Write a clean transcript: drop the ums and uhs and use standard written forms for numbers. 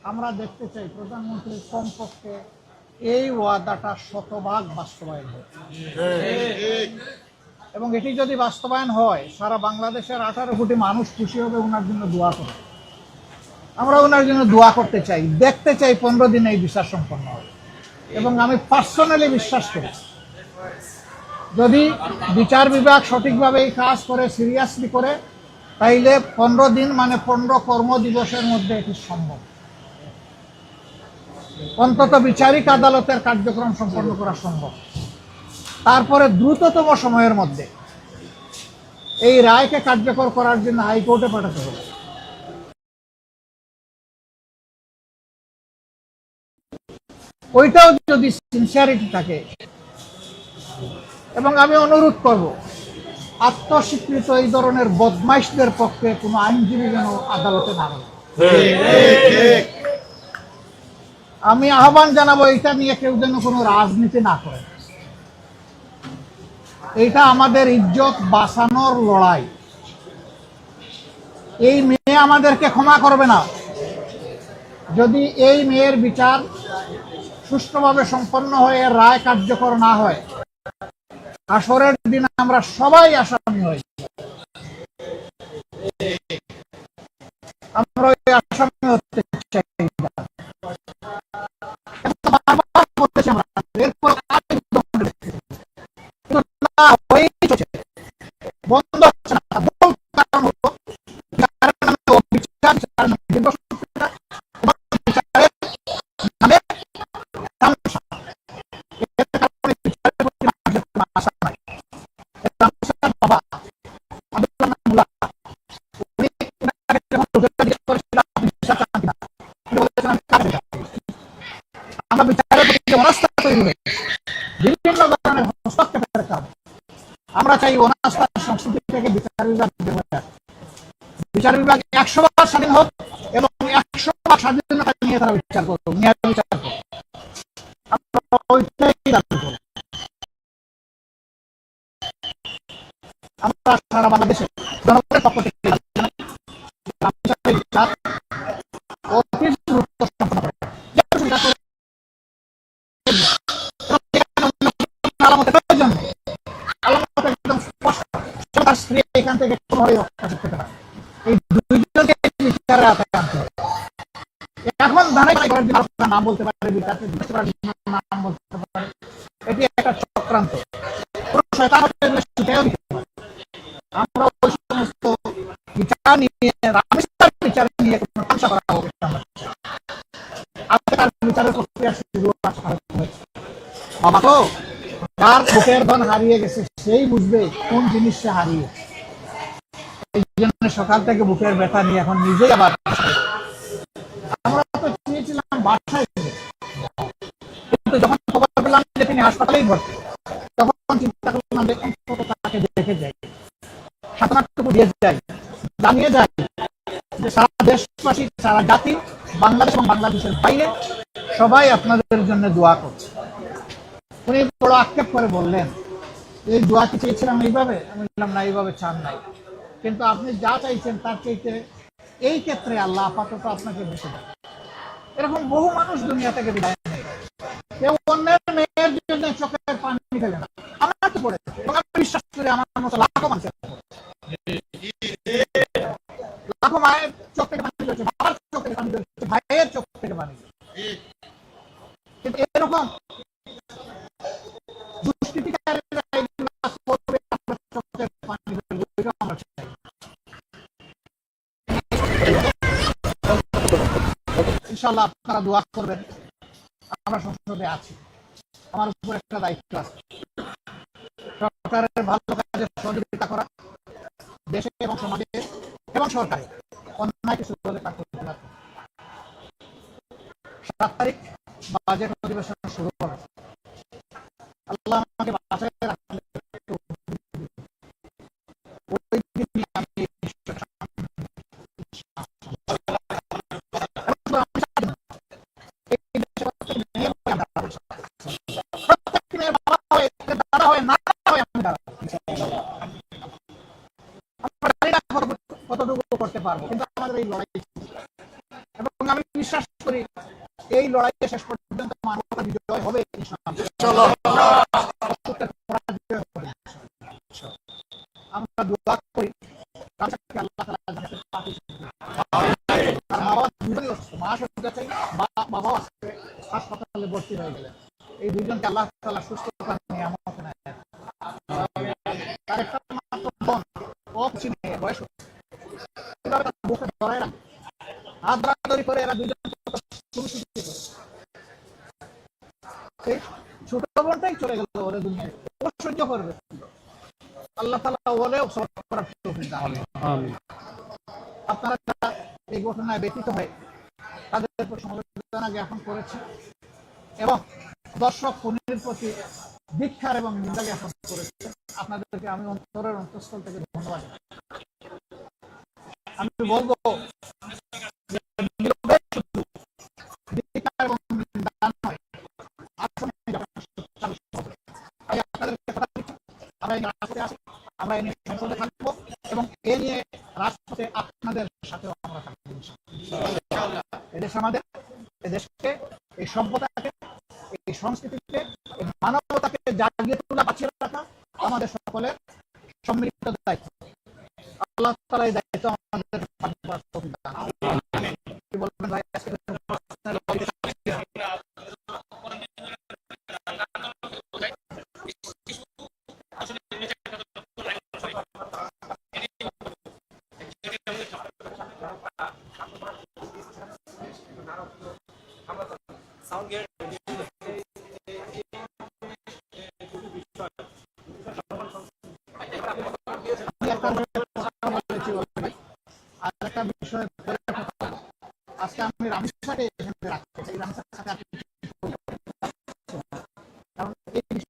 আমরা দেখতে চাই প্রধানমন্ত্রী কমপক্ষে এই ওয়াদাটা শতভাগ বাস্তবায়ন হয়, এবং এটি যদি বাস্তবায়ন হয় সারা বাংলাদেশের 18 কোটি মানুষ খুশি হবে, ওনার জন্য দোয়া করে। আমরা ওনার জন্য দোয়া করতে চাই, দেখতে চাই 15 দিনে এই বিচার সম্পন্ন হবে। এবং আমি পার্সোনালি বিশ্বাস করি যদি বিচার বিভাগ সঠিকভাবে এই কাজ করে, সিরিয়াসলি করে, তাইলে 15 দিন মানে 15 কর্মদিবসের মধ্যে এটি সম্ভব। অন্তত বিচারিক আদালতের কার্যক্রম সম্পন্ন করা সম্ভব। তারপরে দ্রুততম সময়ের মধ্যে এই রায়কে কার্যকর করার জন্য হাইকোর্টে পাঠাতে হবে। ওইটাও যদি সিনসিয়ারিটি থাকে, এবং আমি অনুরোধ করব আত্মস্বীকৃত এই ধরনের বদমাইশদের পক্ষে কোনো আইনজীবী যেন আদালতে না হয়। আমি আহ্বান জানাবো এটা নিয়ে কেউ যেন কোনো রাজনীতি না করে। এটা আমাদের ইজ্জত বাঁচানোর লড়াই। এই মেয়ে আমাদেরকে ক্ষমা করবে না যদি এই মেয়ের বিচার সুষ্ঠুভাবে সম্পন্ন হয়ে রায় কার্যকর না হয়। আসরের দিন আমরা সবাই আসামি হই, আমরা ওই আসামি হতে চাই বন্ধ হচ্ছে না। কারণ হলো আমরা বিচারের প্রতি অনাস্থা তৈরি হয়ে বিভিন্ন ধরনের হস্তক্ষেপের কারণে আমরা চাই অনাস্থার সংস্কৃতি থেকে বিচার বিভাগ বিচার বিভাগ 100 বার স্বাধীন হোক এবং 100 বার স্বাধীনতা নিয়ে তারা বিচার করুক, ন্যায় বিচার করুক। আমরা ওইটাই দাবি করি। আমরা সারা বাংলাদেশে জনগণের পক্ষ থেকে অতি দ্রুত সম্পন্ন করে এখান থেকে কোনোভাবে রক্ষা করতে পারে। এই দুইজনকে বিচারের আওতায় আনতে হবে। এখন নাম বলতে পারে, নাম বলতে পারে, এটি একটা চক্রান্ত। আমরা ওই সমস্ত বিচার নিয়ে বিচার নিয়ে কোনো সমস্যা করা হবে আজকে তার বিচারের প্রক্রিয়া শুরু হয়েছে। বাবা তো যার বুকের ধন হারিয়ে গেছে সেই বুঝবে কোন জিনিস সে হারিয়ে। এই জন্য সকাল থেকে বুকের ব্যথা নিয়ে এখন নিজেই আবার আমরা তো চেয়েছিলাম বাসায়, কিন্তু যখন খবর পেলাম যে তিনি হাসপাতালেই ভর্তি, তখন চিন্তা করলাম যে অন্তত তাকে দেখে যাই, সাধারণটুকু দিয়ে যাই, জানিয়ে যাই যে সারা দেশবাসী, সারা জাতি, বাংলাদেশ এবং বাংলাদেশের বাইরে সবাই আপনাদের জন্য দোয়া করছে। উনি বড় আক্ষেপ করে বললেন, এই দোয়া কি চেয়েছিলাম এইভাবে? আমি বললাম না, এইভাবে চান নাই, কিন্তু আপনি যা চাইছেন তার চাইতে এই ক্ষেত্রে আল্লাহ আপাতত আপনাকে বেশি দেয়। এরকম বহু মানুষ দুনিয়া থেকে বিদায় নেয়। কেউ অন্যের মেয়ের জন্য চোখের পানি ফেলে না, আমার তো পড়ে। আমি বিশ্বাস করি আমার মতো লাখো মানুষ, লাখো মায়ের চোখ থেকে পানি ফেলেছে, বাবার চোখ থেকে পানি ফেলেছে, ভাইয়ের চোখ থেকে পানি। কিন্তু এরকম ইনশাআল্লাহ আপনারা দোয়া করবেন। আমরা সংসদে আছি, আমার উপর একটা দায়িত্ব আছে, সরকারের ভালো কাজে সহযোগিতা করা, দেশে এবং সমাজে এবং সরকারে অন্যায় কিছু বলে তা করতে পারে। 7 তারিখ বাজেট অধিবেশন শুরু হবে। আল্লাহ আমাকে বাঁচায় রাখলে কতটুকু করতে পারবো, কিন্তু আমাদের এই লড়াই এবং আমি বিশ্বাস করি এই লড়াইয়ে শেষ পর্যন্ত মানবতা বিজয় হবে আমরা দোয়া করি আল্লাহ বাবাও হাসপাতালে ভর্তি হয়ে গেলেন। এই দুইজনকে আল্লাহ তাআলা সুস্থতা নিয়ামত দেন। তার একটা মাত্র বোন, ও চিনে বয়স বুকে ধরে রাখে, হাত ধরাধরি করে এরা দুইজন সেই ছোট বোনটাই চলে গেল ওদের দুনিয়ায়। ও সহ্য করবে, আল্লাহ তাআলা ওরেও সবর করার তৌফিক দান করুন। আপনারা যারা এই ঘটনায় ব্যতীত হয় তাদের উপর সমবেদনা জ্ঞাপন করেছে এবং দর্শক খুনির প্রতি ধিক্কার এবং নিন্দা জ্ঞাপন করেছে। আপনাদেরকে আমি অন্তরের অন্তঃস্থল থেকে ধন্যবাদ। আমি বলবো আমরা এই নিয়ে সংসদে থাকবো এবং এ নিয়ে রাজপথে আপনাদের সাথে আমরা থাকবো। এদেশ আমাদের, এদেশকে, এই সভ্যতাকে, এই সংস্কৃতিকে, এই মানবতাকে জাগিয়ে তোলা, বাঁচিয়ে রাখা আমাদের সকলের সম্মিলিত দায়িত্ব। আল্লাহ তাআলা এই দায়িত্ব আমাদের কি বলবেন ভাই? আজকে আমি রামেশ্বরে রাখতে চাই।